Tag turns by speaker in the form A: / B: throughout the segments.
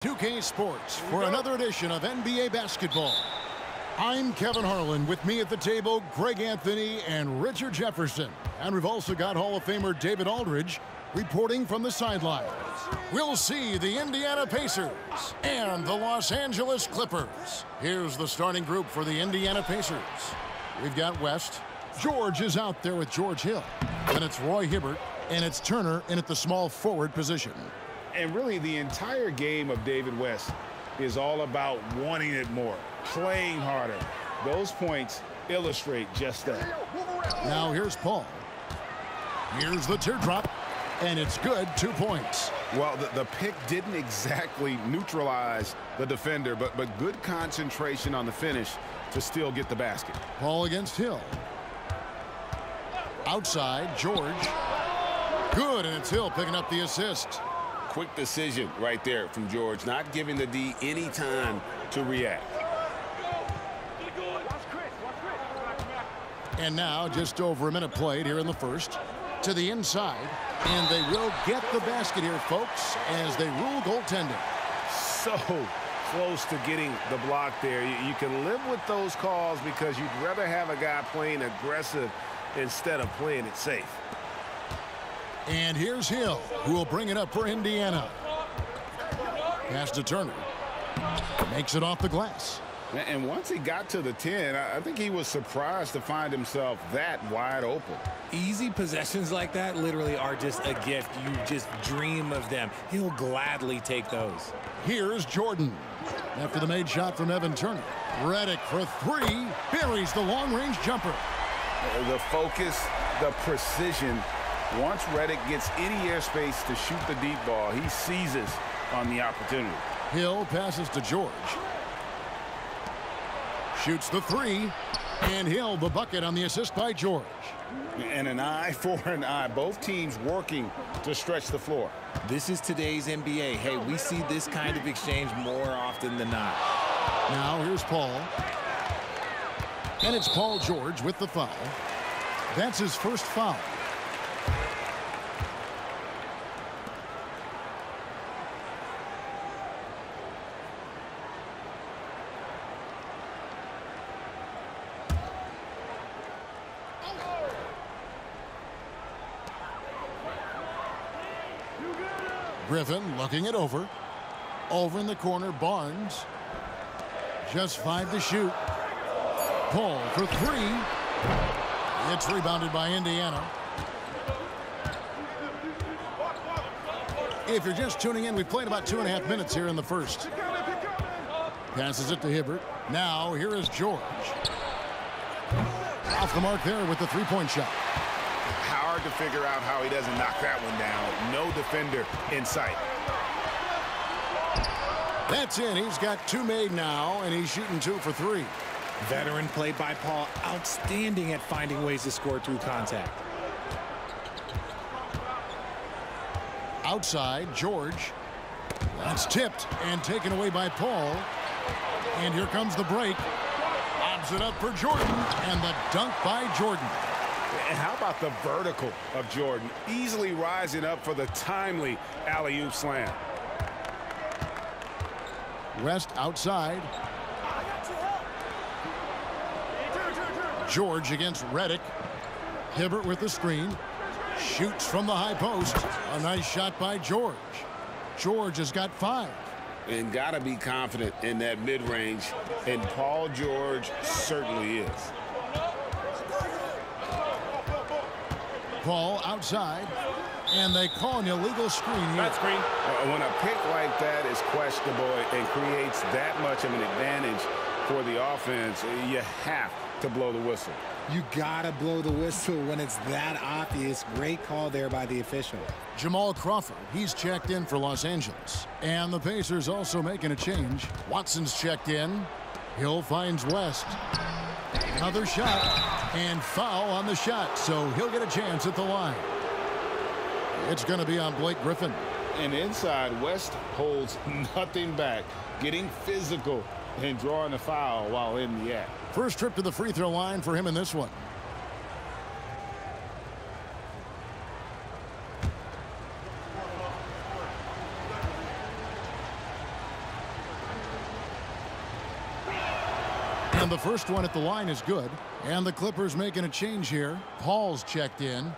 A: 2K Sports for another edition of NBA basketball. I'm Kevin Harlan. With me at the table, Greg Anthony and Richard Jefferson. And we've also got Hall of Famer David Aldridge reporting from the sidelines. We'll see the Indiana Pacers and the Los Angeles Clippers. Here's the starting group for the Indiana Pacers. We've got West. George is out there with George Hill. Then it's Roy Hibbert, and it's Turner in at the small forward position.
B: And really, the entire game of David West is all about wanting it more, playing harder. Those points illustrate just that.
A: Now here's Paul. Here's the teardrop, and it's good, 2 points.
C: Well, the pick didn't exactly neutralize the defender, but good concentration on the finish to still get the basket.
A: Paul against Hill. Outside, George. Good, and it's Hill picking up the assist.
C: Quick decision right there from George, not giving the D any time to react.
A: And now just over a minute played here in the first. To the inside, and they will get the basket here, folks, as they rule goaltending.
B: So close to getting the block there. You can live with those calls because you'd rather have a guy playing aggressive instead of playing it safe.
A: And here's Hill, who will bring it up for Indiana. Pass to Turner. Makes it off the glass.
B: And once he got to the 10, I think he was surprised to find himself that wide open.
D: Easy possessions like that literally are just a gift. You just dream of them. He'll gladly take those.
A: Here's Jordan. After the made shot from Evan Turner. Redick for three. Buries the long-range jumper.
B: The focus, the precision. Once Redick gets any airspace to shoot the deep ball, he seizes on the opportunity.
A: Hill passes to George. Shoots the three. And Hill the bucket on the assist by George.
B: And an eye for an eye. Both teams working to stretch the floor.
D: This is today's NBA. Hey, we see this kind of exchange more often than not.
A: Now here's Paul. And it's Paul George with the foul. That's his first foul. Griffin looking it over. Over in the corner, Barnes. Just 5 to shoot. Paul for three. It's rebounded by Indiana. If you're just tuning in, we've played about 2.5 minutes here in the first. Passes it to Hibbert. Now here is George. Off the mark there with the three-point shot.
B: Hard to figure out how he doesn't knock that one down. No defender in sight.
A: That's in. He's got 2 made now, and he's shooting 2 for 3.
D: Veteran play by Paul. Outstanding at finding ways to score through contact.
A: Outside, George. That's tipped and taken away by Paul. And here comes the break. Lobs it up for Jordan, and the dunk by Jordan.
B: And how about the vertical of Jordan? Easily rising up for the timely alley-oop slam.
A: West outside. George against Redick. Hibbert with the screen. Shoots from the high post. A nice shot by George. George has got 5.
B: And got to be confident in that mid-range. And Paul George certainly is.
A: Paul outside. And they call an illegal screen here.
B: That screen. When a pick like that is questionable and creates that much of an advantage for the offense, you have to blow the whistle.
D: You gotta blow the whistle when it's that obvious. Great call there by the official.
A: Jamal Crawford, he's checked in for Los Angeles. And the Pacers also making a change. Watson's checked in. Hill finds West. Another shot. And foul on the shot, so he'll get a chance at the line. It's going to be on Blake Griffin.
B: And inside, West holds nothing back, getting physical and drawing a foul while in the act.
A: First trip to the free throw line for him in this one. And the first one at the line is good. And the Clippers making a change here. Paul's checked in.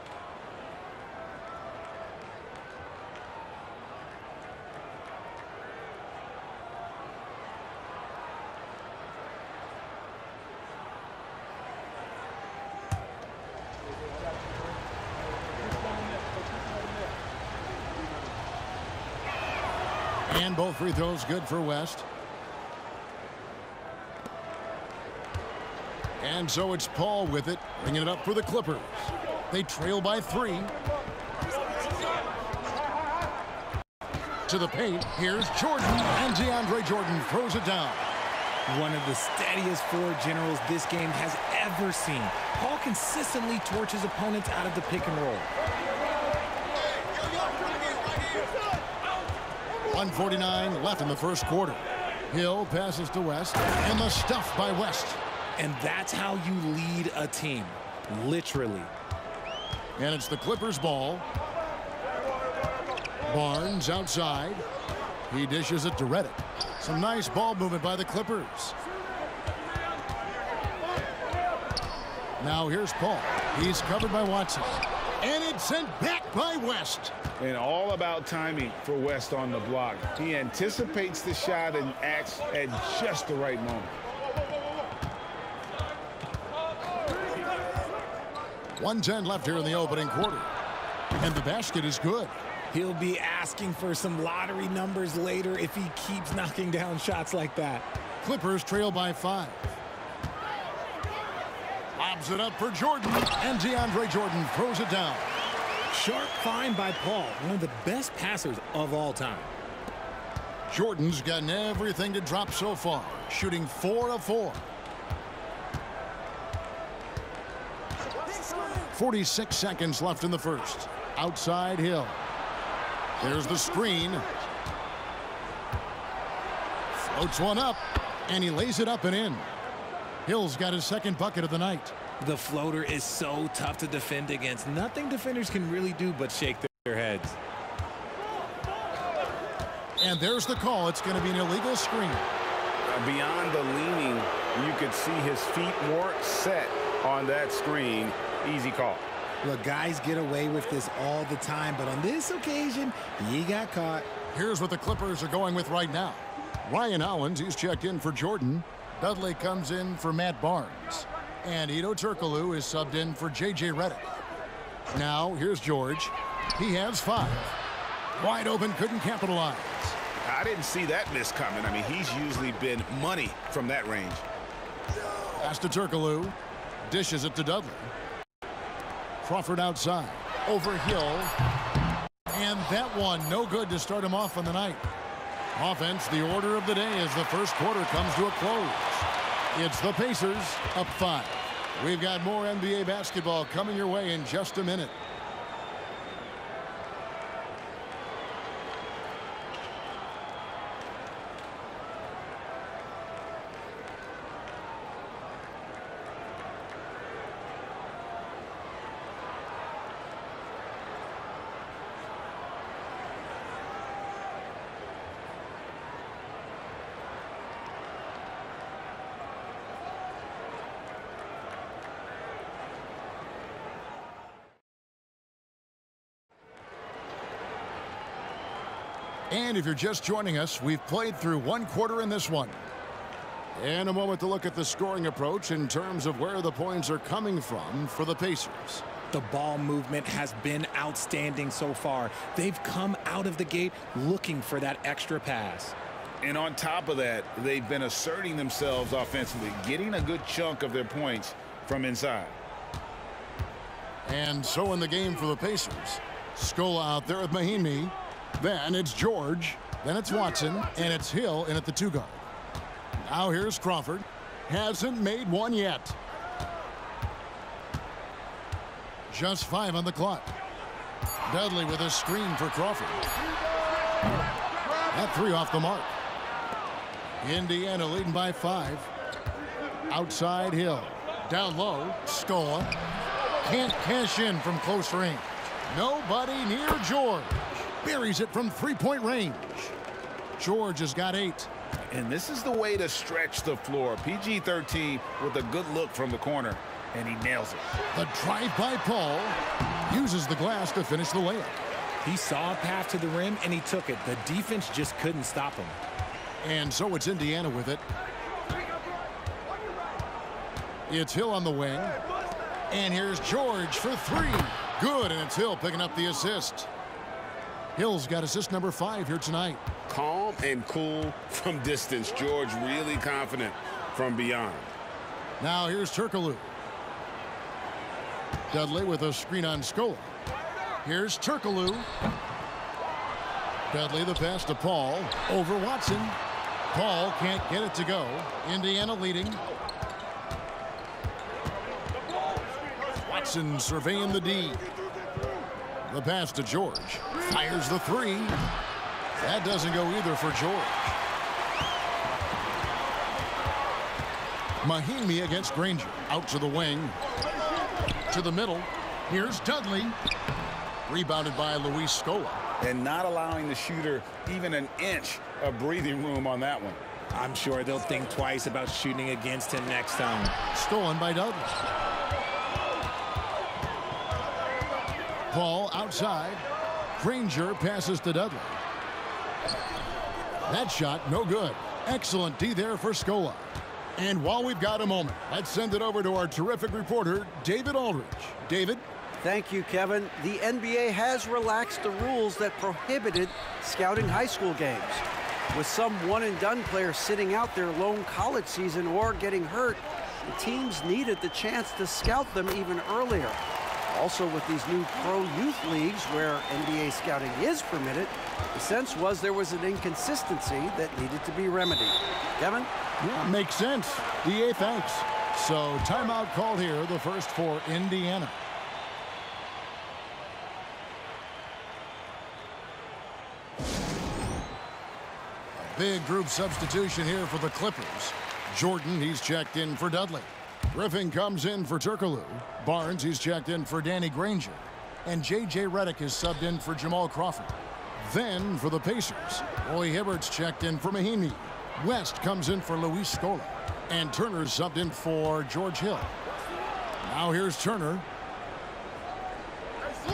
A: And both free throws good for West. And so it's Paul with it, bringing it up for the Clippers. They trail by 3. To the paint, here's Jordan, and DeAndre Jordan throws it down.
D: One of the steadiest floor generals this game has ever seen. Paul consistently torches opponents out of the pick and roll.
A: 1:49 left in the first quarter. Hill passes to West, and the stuff by West.
D: And that's how you lead a team, literally.
A: And it's the Clippers' ball. Barnes outside. He dishes it to Redick. Some nice ball movement by the Clippers. Now here's Paul. He's covered by Watson. And it's sent back by West.
C: And all about timing for West on the block. He anticipates the shot and acts at just the right moment.
A: 1:10 left here in the opening quarter. And the basket is good.
D: He'll be asking for some lottery numbers later if he keeps knocking down shots like that.
A: Clippers trail by 5. Lobs it up for Jordan, and DeAndre Jordan throws it down.
D: Sharp find by Paul, one of the best passers of all time.
A: Jordan's gotten everything to drop so far, shooting 4 of 4. 46 seconds left in the first. Outside Hill. There's the screen. Floats one up, and he lays it up and in. Hill's got his second bucket of the night.
D: The floater is so tough to defend against. Nothing defenders can really do but shake their heads.
A: And there's the call. It's going to be an illegal screen.
B: Beyond the leaning, you could see his feet weren't set on that screen. Easy call.
D: Look, guys get away with this all the time, but on this occasion, he got caught.
A: Here's what the Clippers are going with right now. Ryan Hollins, he's checked in for Jordan. Dudley comes in for Matt Barnes. And Ito Turkoglu is subbed in for J.J. Redick. Now, here's George. He has 5. Wide open, couldn't capitalize.
C: I didn't see that miss coming. I mean, he's usually been money from that range.
A: Pass to Turkoglu. Dishes it to Dudley. Crawford outside. Over Hill. And that one, no good to start him off on the night. Offense, the order of the day as the first quarter comes to a close. It's the Pacers up 5. We've got more NBA basketball coming your way in just a minute. And if you're just joining us, we've played through one quarter in this one. In a moment to look at the scoring approach in terms of where the points are coming from for the Pacers.
D: The ball movement has been outstanding so far. They've come out of the gate looking for that extra pass.
C: And on top of that, they've been asserting themselves offensively, getting a good chunk of their points from inside.
A: And so in the game for the Pacers, Scola out there with Mahinmi. Then it's George. Then it's Watson. And it's Hill in at the 2 guard. Now here's Crawford. Hasn't made one yet. Just 5 on the clock. Dudley with a screen for Crawford. That 3 off the mark. Indiana leading by 5. Outside Hill. Down low. Scola. Can't cash in from close range. Nobody near George. Buries it from 3-point range. George has got 8.
C: And this is the way to stretch the floor. PG-13 with a good look from the corner, and he nails it.
A: The drive by Paul uses the glass to finish the layup.
D: He saw a path to the rim, and he took it. The defense just couldn't stop him.
A: And so it's Indiana with it. It's Hill on the wing. And here's George for 3. Good, and it's Hill picking up the assist. Hill's got assist number 5 here tonight.
B: Calm and cool from distance. George really confident from beyond.
A: Now here's Turkoglu. Dudley with a screen on Scola. Here's Turkoglu. Dudley the pass to Paul. Over Watson. Paul can't get it to go. Indiana leading. Watson surveying the D. The pass to George. Fires the 3. That doesn't go either for George. Mahinmi against Granger. Out to the wing. To the middle. Here's Dudley. Rebounded by Luis Scola.
C: And not allowing the shooter even an inch of breathing room on that one.
D: I'm sure they'll think twice about shooting against him next time.
A: Stolen by Dudley. Paul outside. Granger passes to Dudley. That shot no good. Excellent D there for Scola. And while we've got a moment, let's send it over to our terrific reporter, David Aldridge. David?
E: Thank you, Kevin. The NBA has relaxed the rules that prohibited scouting high school games. With some one-and-done players sitting out their lone college season or getting hurt, the teams needed the chance to scout them even earlier. Also, with these new pro youth leagues where NBA scouting is permitted, the sense was there was an inconsistency that needed to be remedied. Kevin?
A: Yeah, makes sense. DA, thanks. So timeout called here, the first for Indiana. A big group substitution here for the Clippers. Jordan, he's checked in for Dudley. Griffin comes in for Turkoglu. Barnes, he's checked in for Danny Granger. And J.J. Redick is subbed in for Jamal Crawford. Then for the Pacers, Roy Hibbert's checked in for Mahinmi. West comes in for Luis Scola. And Turner's subbed in for George Hill. Now here's Turner.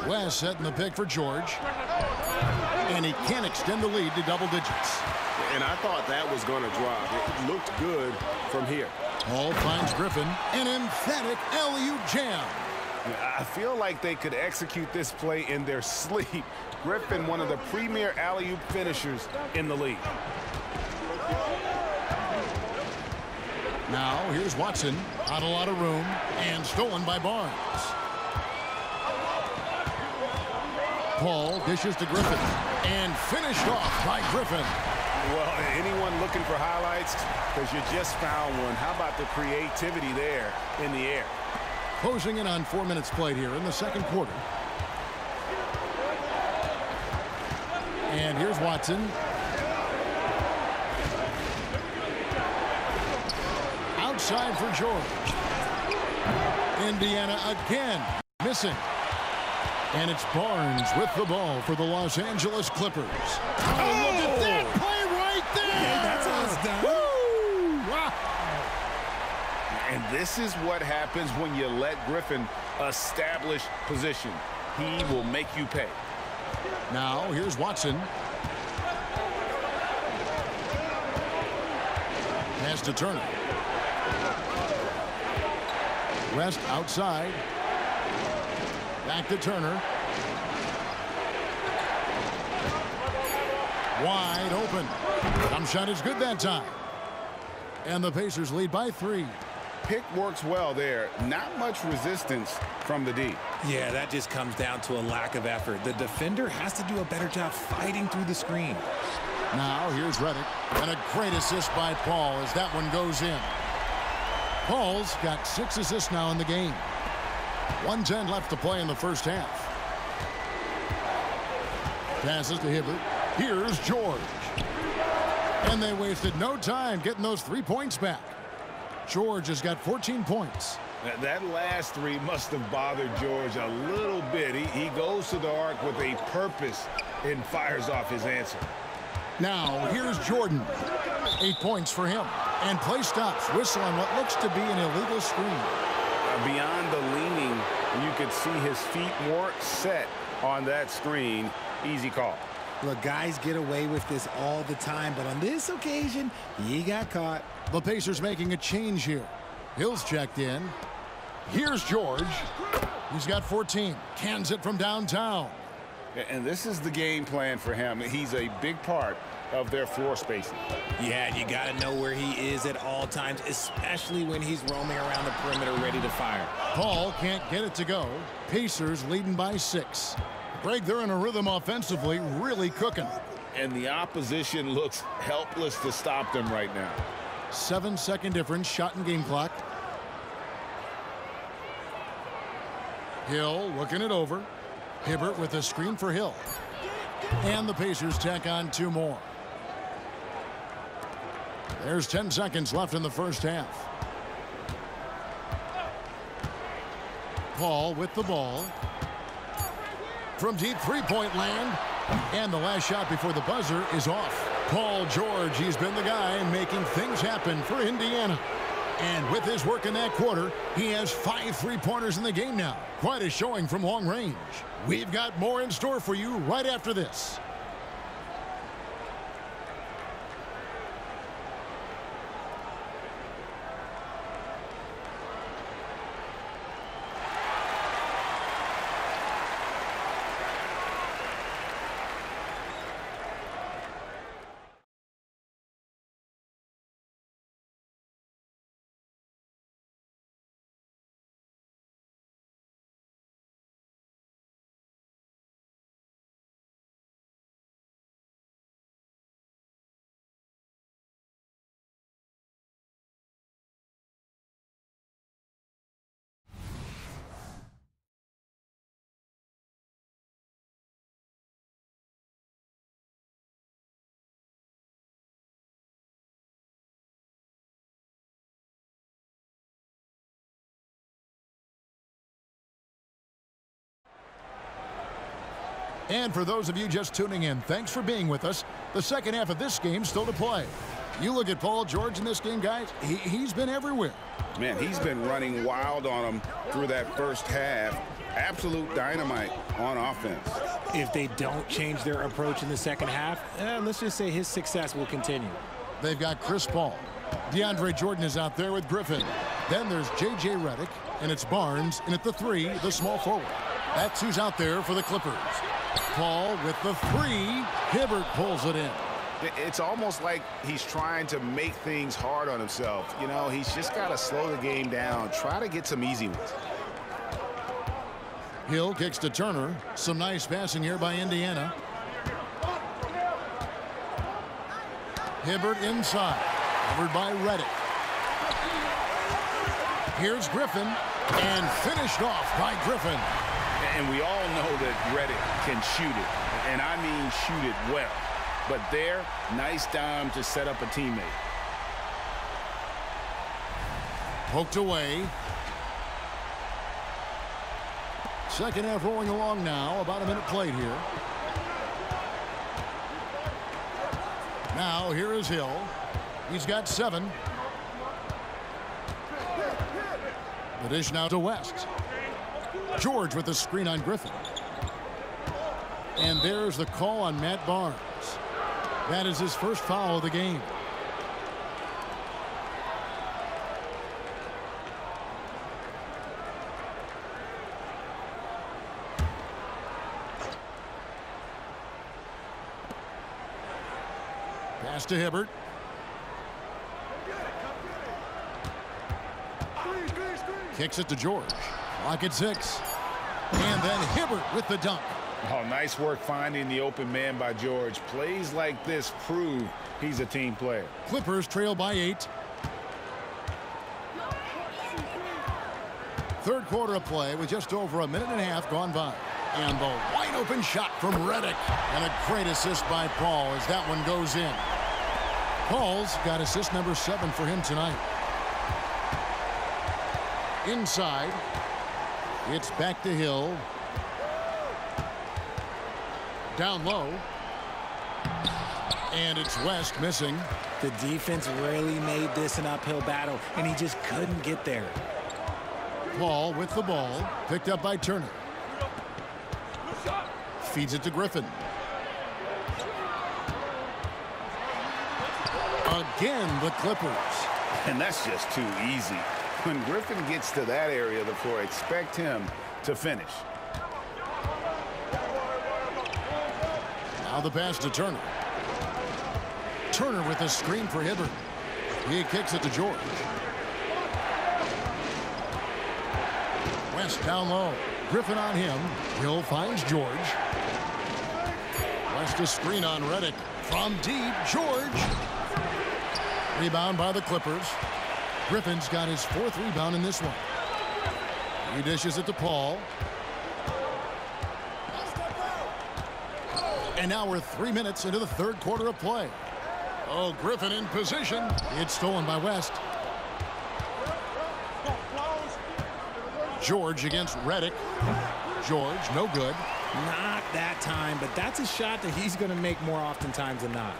A: West setting the pick for George. And he can't extend the lead to double digits.
B: And I thought that was going to drop. It looked good from here.
A: Hall finds Griffin. An emphatic alley-oop jam.
B: I feel like they could execute this play in their sleep. Griffin, one of the premier alley-oop finishers in the league.
A: Now here's Watson. Not a lot of room. And stolen by Barnes. Paul dishes to Griffin. And finished off by Griffin.
B: Well, anyone looking for highlights? Because you just found one. How about the creativity there in the air?
A: Closing in on 4 minutes played here in the second quarter. And here's Watson. Outside for George. Indiana again missing. And it's Barnes with the ball for the Los Angeles Clippers. Oh, look at that play right there!
D: Yeah, that's how it's done.
A: Woo! Wow.
C: And this is what happens when you let Griffin establish position. He will make you pay.
A: Now here's Watson. Pass to Turner. West outside. Back to Turner. Wide open. Jump shot is good that time. And the Pacers lead by 3.
C: Pick works well there. Not much resistance from the D.
D: Yeah, that just comes down to a lack of effort. The defender has to do a better job fighting through the screen.
A: Now here's Redick. And a great assist by Paul as that one goes in. Paul's got 6 assists now in the game. 1:10 left to play in the first half. Passes to Hibbert. Here's George. And they wasted no time getting those 3 points back. George has got 14 points.
B: That last 3 must have bothered George a little bit. He goes to the arc with a purpose and fires off his answer.
A: Now, here's Jordan. 8 points for him. And play stops. Whistle on what looks to be an illegal screen.
B: Beyond the leaning, you could see his feet weren't set on that screen. Easy call.
D: Look, guys get away with this all the time, but on this occasion, he got caught.
A: The Pacers making a change here. Hill's checked in. Here's George. He's got 14. Cans it from downtown.
C: And this is the game plan for him. He's a big part of their floor spacing.
D: Yeah, you got to know where he is at all times, especially when he's roaming around the perimeter ready to fire.
A: Paul can't get it to go. Pacers leading by 6. Greg, they're in a rhythm offensively, really cooking.
C: And the opposition looks helpless to stop them right now.
A: 7-second difference, shot and game clock. Hill looking it over. Hibbert with a screen for Hill. And the Pacers tack on 2 more. There's 10 seconds left in the first half. Paul with the ball. From deep three-point land. And the last shot before the buzzer is off. Paul George, he's been the guy making things happen for Indiana. And with his work in that quarter, he has 5 3-pointers in the game now. Quite a showing from long range. We've got more in store for you right after this. And for those of you just tuning in, thanks for being with us. The second half of this game still to play. You look at Paul George in this game, guys, he's been everywhere.
C: Man, he's been running wild on them through that first half. Absolute dynamite on offense.
D: If they don't change their approach in the second half, let's just say his success will continue.
A: They've got Chris Paul. DeAndre Jordan is out there with Griffin. Then there's J.J. Redick, and it's Barnes, and at the 3, the small forward. That's who's out there for the Clippers. Paul with the 3. Hibbert pulls it in.
B: It's almost like he's trying to make things hard on himself. You know, he's just got to slow the game down, try to get some easy ones.
A: Hill kicks to Turner. Some nice passing here by Indiana. Hibbert inside. Covered by Redick. Here's Griffin. And finished off by Griffin.
B: And we all know that Redick can shoot it. And I mean shoot it well. But there, nice dime to set up a teammate.
A: Poked away. Second half rolling along now. About a minute played here. Now here is Hill. He's got 7. The dish now to West. George with the screen on Griffin. And there's the call on Matt Barnes. That is his first foul of the game. Pass to Hibbert. Kicks it to George. Clock at 6. And then Hibbert with the dunk.
B: Oh, nice work finding the open man by George. Plays like this prove he's a team player.
A: Clippers trail by 8. Third quarter of play with just over a minute and a half gone by. And the wide open shot from Redick. And a great assist by Paul as that one goes in. Paul's got assist number 7 for him tonight. Inside. It's back to Hill. Down low. And it's West missing.
D: The defense really made this an uphill battle, and he just couldn't get there.
A: Paul with the ball, picked up by Turner. Feeds it to Griffin. Again, the Clippers.
C: And that's just too easy. When Griffin gets to that area of the floor, expect him to finish.
A: Now the pass to Turner. Turner with a screen for Hibbert. He kicks it to George. West down low. Griffin on him. Hill finds George. West a screen on Redick. From deep, George. Rebound by the Clippers. Griffin's got his 4th rebound in this one. He dishes it to Paul. And now we're 3 minutes into the 3rd quarter of play. Oh, Griffin in position. It's stolen by West. George against Redick. George, no good.
D: Not that time, but that's a shot that he's going to make more oftentimes than not.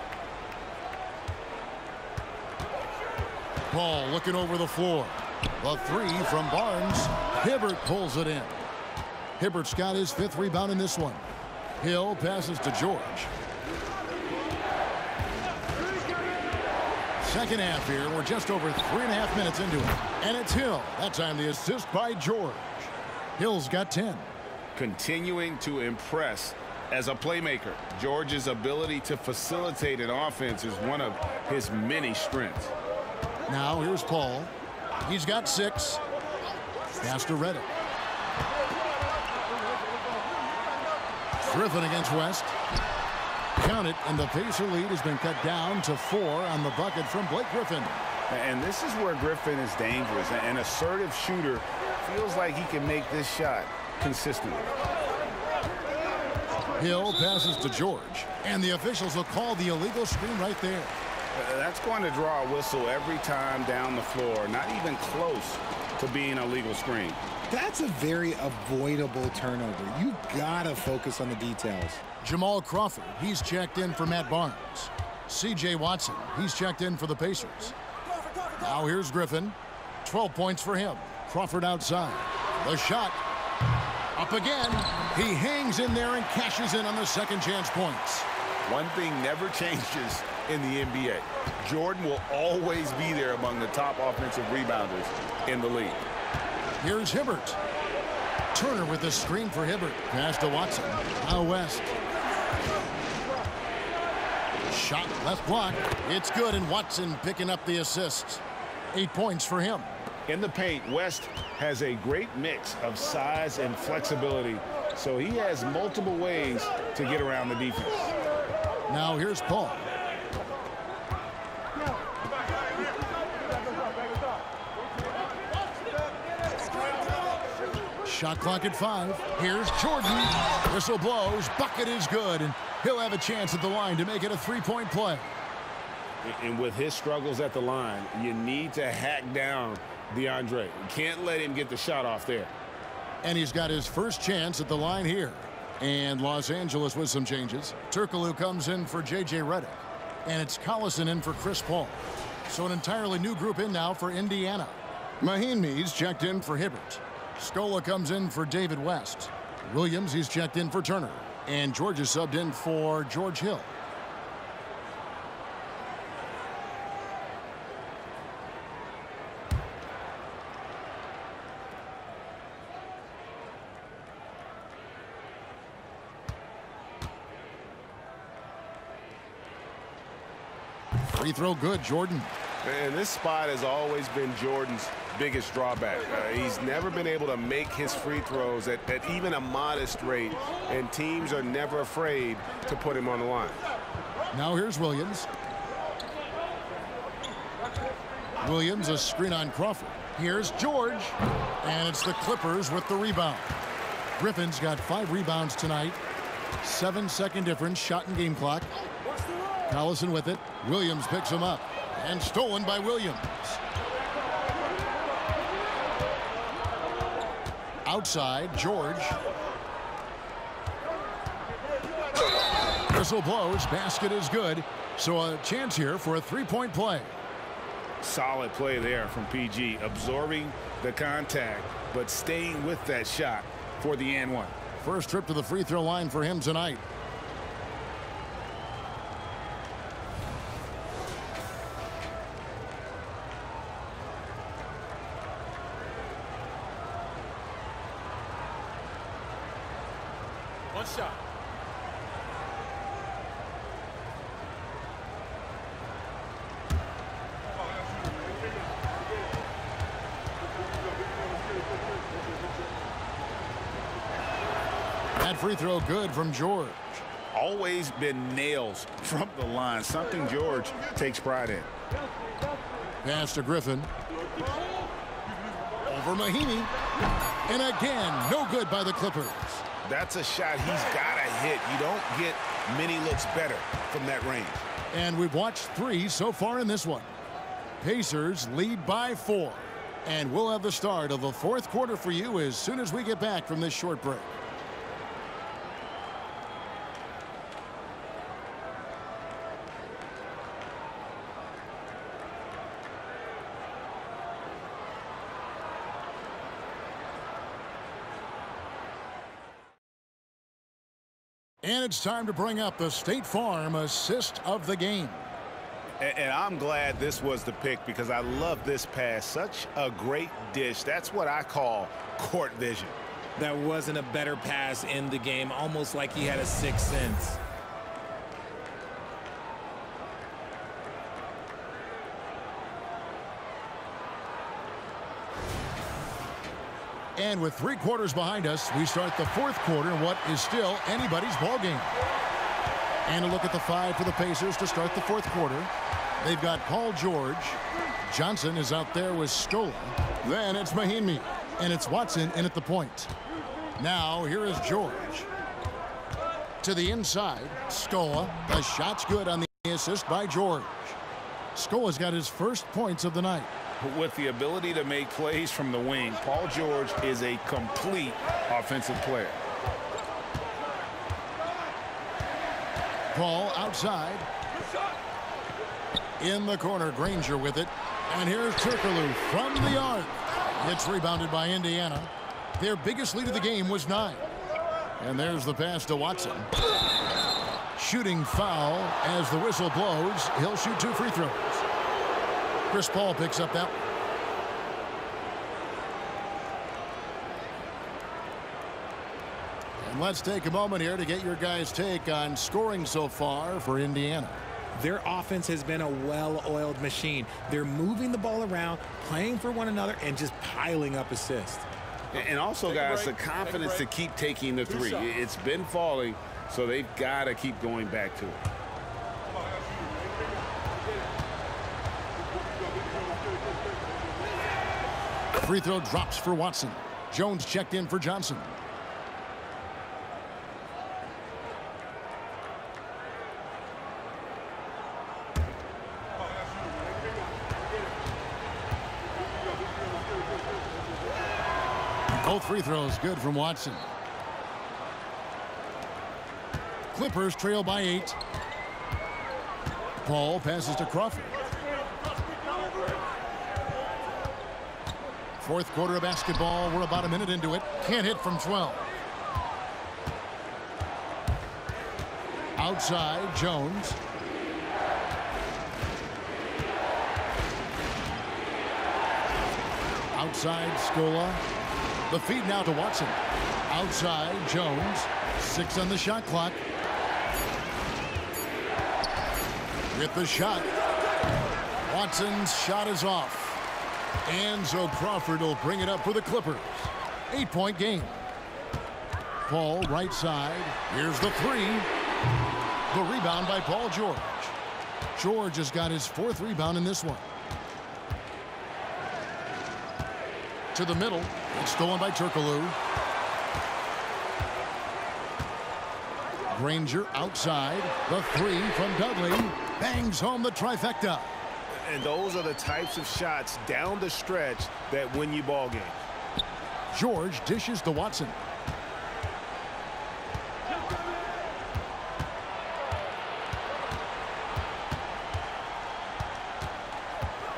A: Paul looking over the floor. The 3 from Barnes. Hibbert pulls it in. Hibbert's got his 5th rebound in this one. Hill passes to George. Second half here. We're just over 3.5 minutes into it. And it's Hill. That time the assist by George. Hill's got 10.
C: Continuing to impress as a playmaker. George's ability to facilitate an offense is one of his many strengths.
A: Now here's Paul. He's got 6. Pass to Redick. Griffin against West. Count it, and the Pacer lead has been cut down to 4 on the bucket from Blake Griffin.
C: And this is where Griffin is dangerous. An assertive shooter feels like he can make this shot consistently.
A: Hill passes to George, and the officials will call the illegal screen right there.
C: That's going to draw a whistle every time down the floor. Not even close to being a legal screen.
D: That's a very avoidable turnover. You gotta focus on the details.
A: Jamal Crawford, he's checked in for Matt Barnes. C.J. Watson, he's checked in for the Pacers. Now here's Griffin. 12 points for him. Crawford outside. The shot. Up again. He hangs in there and cashes in on the second chance points.
C: One thing never changes in the NBA. Jordan will always be there among the top offensive rebounders in the league.
A: Here's Hibbert. Turner with the screen for Hibbert. Pass to Watson. Now West. Shot left block. It's good, and Watson picking up the assist. 8 points for him.
B: In the paint, West has a great mix of size and flexibility, so he has multiple ways to get around the defense.
A: Now here's Paul. Shot clock at 5. Here's Jordan. Whistle blows. Bucket is good, and he'll have a chance at the line to make it a 3-point play.
B: And with his struggles at the line, you need to hack down DeAndre. You can't let him get the shot off there.
A: And he's got his first chance at the line here. And Los Angeles with some changes. Turkoglu comes in for J.J. Redick. And it's Collison in for Chris Paul. So an entirely new group in now for Indiana. Mahinmi's checked in for Hibbert. Scola comes in for David West. Williams, he's checked in for Turner. And George is subbed in for George Hill. Free throw good, Jordan.
B: And this spot has always been Jordan's biggest drawback. He's never been able to make his free throws at even a modest rate, and teams are never afraid to put him on the line.
A: Now here's Williams. Williams, a screen on Crawford. Here's George. And it's the Clippers with the rebound. Griffin's got 5 rebounds tonight. 7-second difference, shot and game clock. Collison with it. Williams picks him up. And stolen by Williams. Outside, George. Whistle blows. Basket is good. So a chance here for a three-point play.
C: Solid play there from PG, absorbing the contact, but staying with that shot for the and one.
A: First trip to the free throw line for him tonight.
D: One shot.
A: That free throw good from George.
C: Always been nails from the line, something George takes pride in.
A: Pass to Griffin. Over Mahinmi. And again, no good by the Clippers.
C: That's a shot he's got to hit. You don't get many looks better from that range.
A: And we've watched 3 so far in this one. Pacers lead by 4. And we'll have the start of the fourth quarter for you as soon as we get back from this short break. And it's time to bring up the State Farm assist of the game.
C: And I'm glad this was the pick because I love this pass. Such a great dish. That's what I call court vision.
D: That wasn't a better pass in the game, almost like he had a sixth sense.
A: And with 3 quarters behind us, we start the fourth quarter in what is still anybody's ball game. And a look at the 5 for the Pacers to start the fourth quarter. They've got Paul George. Johnson is out there with Scola. Then it's Mahinmi. And it's Watson in at the point. Now here is George. To the inside, Scola. The shot's good on the assist by George. Scola's got his first points of the night.
C: With the ability to make plays from the wing, Paul George is a complete offensive player.
A: Paul outside. In the corner, Granger with it. And here's Turkoglu from the arc. It's rebounded by Indiana. Their biggest lead of the game was 9. And there's the pass to Watson. Shooting foul as the whistle blows. He'll shoot 2 free throws. Chris Paul picks up that one. And let's take a moment here to get your guys' take on scoring so far for Indiana.
D: Their offense has been a well-oiled machine. They're moving the ball around, playing for one another, and just piling up assists.
C: And also, guys, the confidence to keep taking the 3. It's been falling, so they've got to keep going back to it.
A: Free throw drops for Watson. Jones checked in for Johnson. Both free throws good from Watson. Clippers trail by 8. Paul passes to Crawford. Fourth quarter of basketball. We're about a minute into it. Can't hit from 12. Outside, Jones. Outside, Scola. The feed now to Watson. Outside, Jones. 6 on the shot clock. With the shot. Watson's shot is off. And so Crawford will bring it up for the Clippers. 8-point game. Paul right side. Here's the 3. The rebound by Paul George. George has got his 4th rebound in this one. To the middle. It's stolen by Turkoglu. Granger outside. The 3 from Dudley. Bangs home the trifecta.
B: And those are the types of shots down the stretch that win you ball games.
A: George dishes to Watson.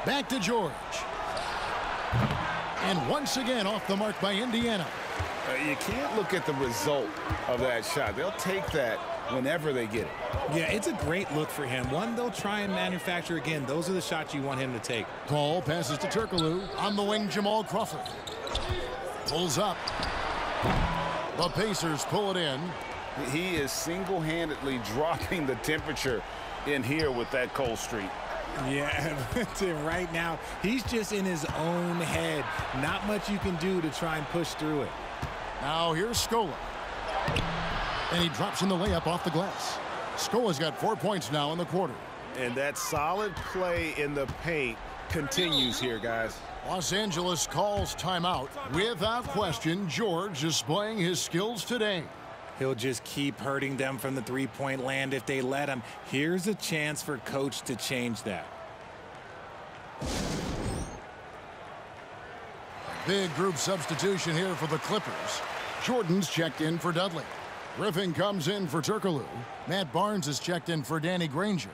A: Back to George. And once again off the mark by Indiana.
C: You can't look at the result of that shot. They'll take that whenever they get it.
D: Yeah, it's a great look for him. One they'll try and manufacture again. Those are the shots you want him to take.
A: Call passes to Turkoglu. On the wing, Jamal Crawford. Pulls up. The Pacers pull it in.
C: He is single-handedly dropping the temperature in here with that cold streak.
D: Yeah, Tim, right now, he's just in his own head. Not much you can do to try and push through it.
A: Now here's Scola. And he drops in the layup off the glass. Scola's got 4 points now in the quarter.
B: And that solid play in the paint continues here, guys.
A: Los Angeles calls timeout. Without question, George displaying his skills today.
D: He'll just keep hurting them from the three-point land if they let him. Here's a chance for Coach to change that.
A: Big group substitution here for the Clippers. Jordan's checked in for Dudley. Griffin comes in for Turkoglu. Matt Barnes is checked in for Danny Granger.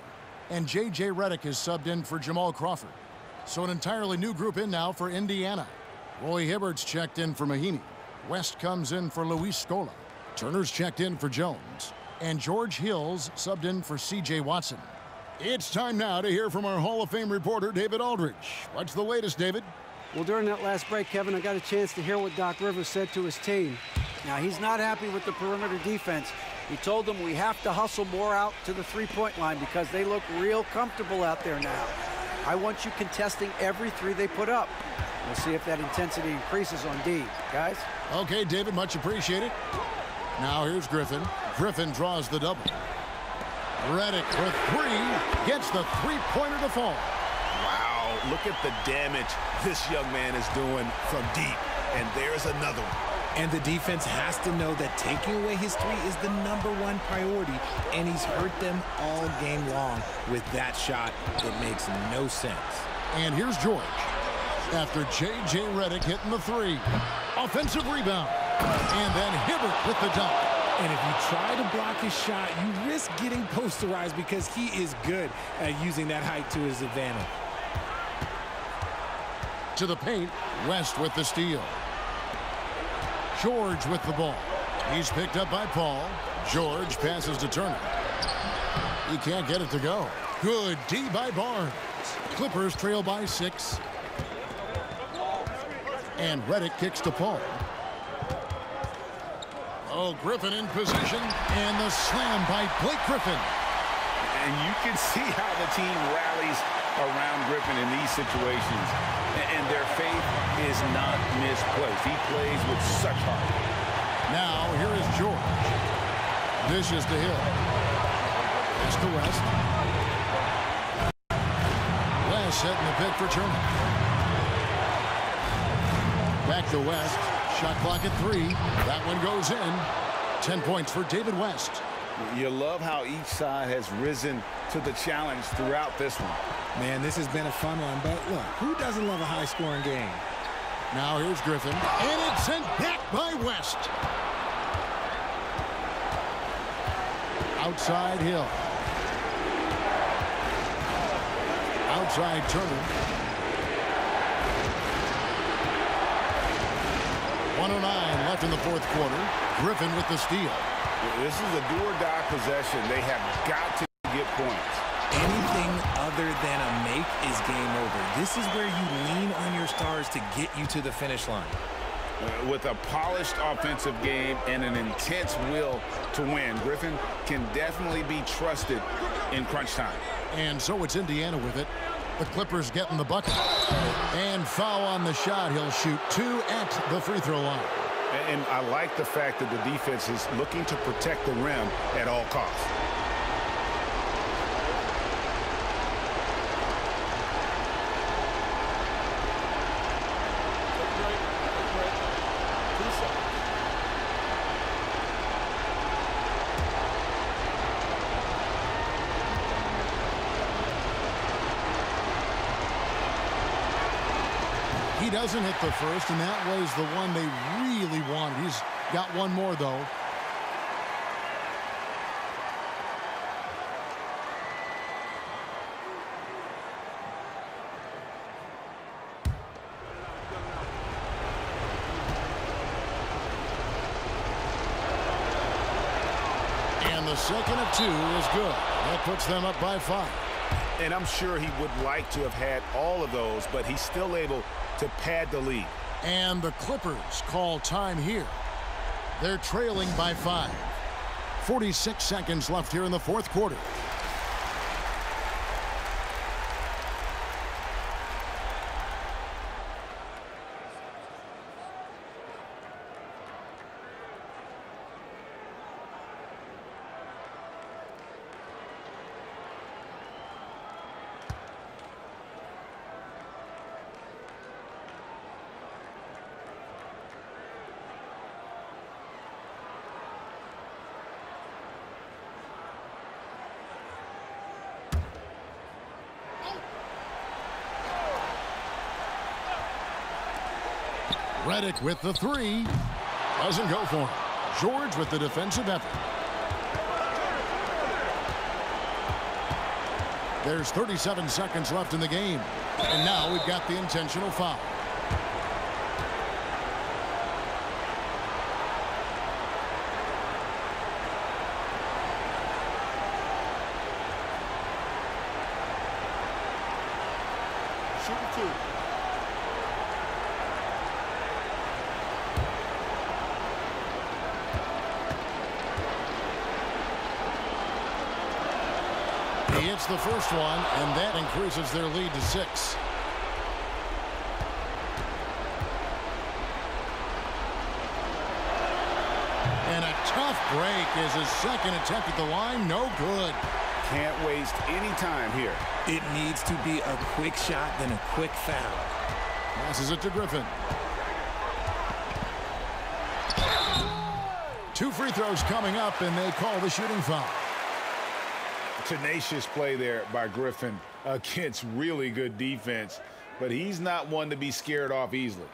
A: And J.J. Redick is subbed in for Jamal Crawford. So an entirely new group in now for Indiana. Roy Hibbert's checked in for Mahinmi. West comes in for Luis Scola. Turner's checked in for Jones. And George Hill's subbed in for C.J. Watson. It's time now to hear from our Hall of Fame reporter, David Aldridge. What's the latest, David?
E: Well, during that last break, Kevin, I got a chance to hear what Doc Rivers said to his team. Now, he's not happy with the perimeter defense. He told them we have to hustle more out to the three-point line because they look real comfortable out there now. I want you contesting every three they put up. We'll see if that intensity increases on D. Guys?
A: Okay, David, much appreciated. Now here's Griffin. Griffin draws the double. Redick for three. Gets the three-pointer to fall.
B: Wow, look at the damage this young man is doing from deep. And there's another one.
D: And the defense has to know that taking away his three is the #1 priority, and he's hurt them all game long with that shot. It makes no sense.
A: And here's George. After J.J. Redick hitting the three. Offensive rebound. And then Hibbert with the dunk.
D: And if you try to block his shot, you risk getting posterized because he is good at using that height to his advantage.
A: To the paint, West with the steal. George with the ball. He's picked up by Paul. George passes to Turner. He can't get it to go. Good D by Barnes. Clippers trail by 6. And Redick kicks to Paul. Oh, Griffin in position. And the slam by Blake Griffin.
C: And you can see how the team rallies around Griffin in these situations. And their faith is not misplaced. He plays with such heart.
A: Now, here is George. Dishes to Hill. Pass to West. West setting the pick for Turner. Back to West. Shot clock at 3. That one goes in. 10 points for David West.
C: You love how each side has risen to the challenge throughout this one.
D: Man, this has been a fun one, but look, who doesn't love a high-scoring game?
A: Now here's Griffin, and it's sent back by West. Outside Hill. Outside Turner. 1:09 left in the fourth quarter. Griffin with the steal.
C: This is a do-or-die possession. They have got to get points.
D: Anything other than a make is game over. This is where you lean on your stars to get you to the finish line.
C: With a polished offensive game and an intense will to win, Griffin can definitely be trusted in crunch time.
A: And so it's Indiana with it. The Clippers getting the bucket. And foul on the shot. He'll shoot 2 at the free throw line.
B: And I like the fact that the defense is looking to protect the rim at all costs.
A: He doesn't hit the first, and that was the one they really wanted. He's got one more, though. the second of 2 is good. That puts them up by 5.
B: And I'm sure he would like to have had all of those, but he's still able to pad the lead.
A: And the Clippers call time here. They're trailing by 5. 46 seconds left here in the fourth quarter. Redick with the 3. Doesn't go for him. George with the defensive effort. There's 37 seconds left in the game. And now we've got the intentional foul. He hits the first one, and that increases their lead to 6. And a tough break is his second attempt at the line. No good.
C: Can't waste any time here.
D: It needs to be a quick shot, then a quick foul.
A: Passes it to Griffin. 2 free throws coming up, and they call the shooting foul.
C: Tenacious play there by Griffin against really good defense, but he's not one to be scared off easily.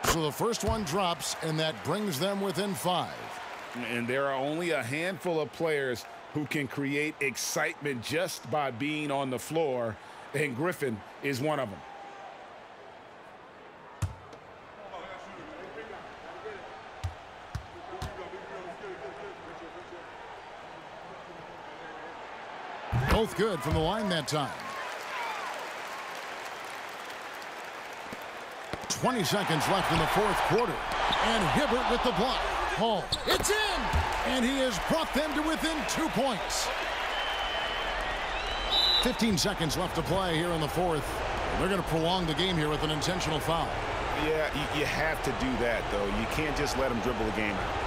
A: So the first one drops, and that brings them within 5.
C: And there are only a handful of players who can create excitement just by being on the floor, and Griffin is one of them.
A: Both good from the line that time. 20 seconds left in the fourth quarter. And Hibbert with the block. Hall. It's in! And he has brought them to within 2 points. 15 seconds left to play here in the fourth. They're going to prolong the game here with an intentional foul.
B: Yeah, you have to do that, though. You can't just let them dribble the game out.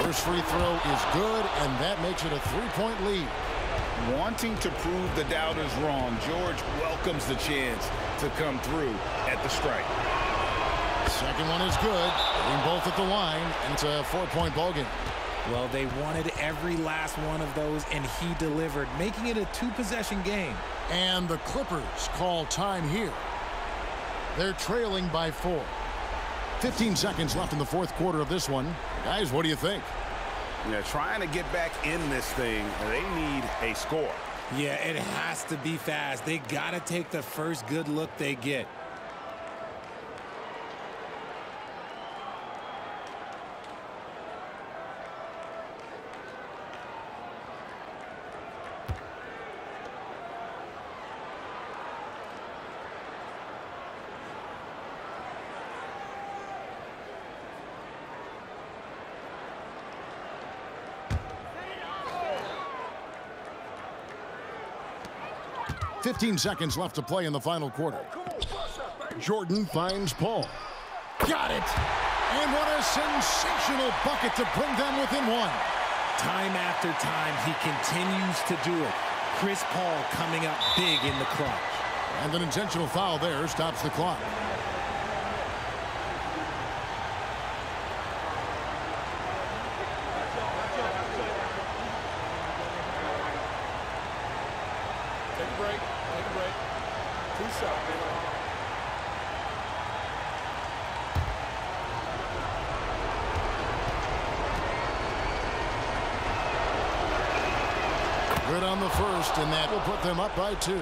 A: First free throw is good, and that makes it a 3-point lead.
C: Wanting to prove the doubters wrong, George welcomes the chance to come through at the strike.
A: Second one is good. Getting both at the line, and it's a 4-point ball game.
D: Well, they wanted every last one of those, and he delivered, making it a 2-possession game.
A: And the Clippers call time here. They're trailing by 4. 15 seconds left in the fourth quarter of this one. Guys, what do you think?
B: Yeah, trying to get back in this thing, they need a score.
D: Yeah, it has to be fast. They got to take the first good look they get.
A: Fifteen seconds left to play in the final quarter. Jordan finds Paul. Got it! And what a sensational bucket to bring them within 1.
D: Time after time, he continues to do it. Chris Paul coming up big in the clutch.
A: And an intentional foul there stops the clock.
F: Take a break. Take a break. 2 shots.
A: Good on the first, and that will put them up by 2.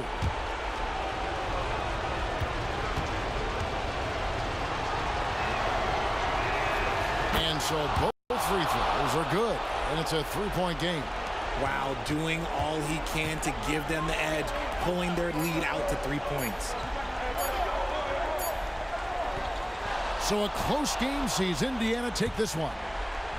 A: And so both free throws are good, and it's a 3-point game.
D: Wow, doing all he can to give them the edge, pulling their lead out to 3 points.
A: So a close game sees Indiana take this one.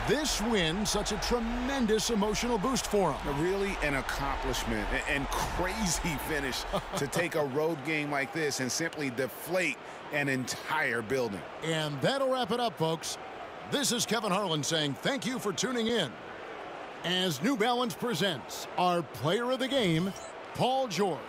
A: This win, such a tremendous emotional boost for them.
C: Really an accomplishment and crazy finish to take a road game like this and simply deflate an entire building.
A: And that'll wrap it up, folks. This is Kevin Harlan saying thank you for tuning in as New Balance presents our player of the game, Paul George.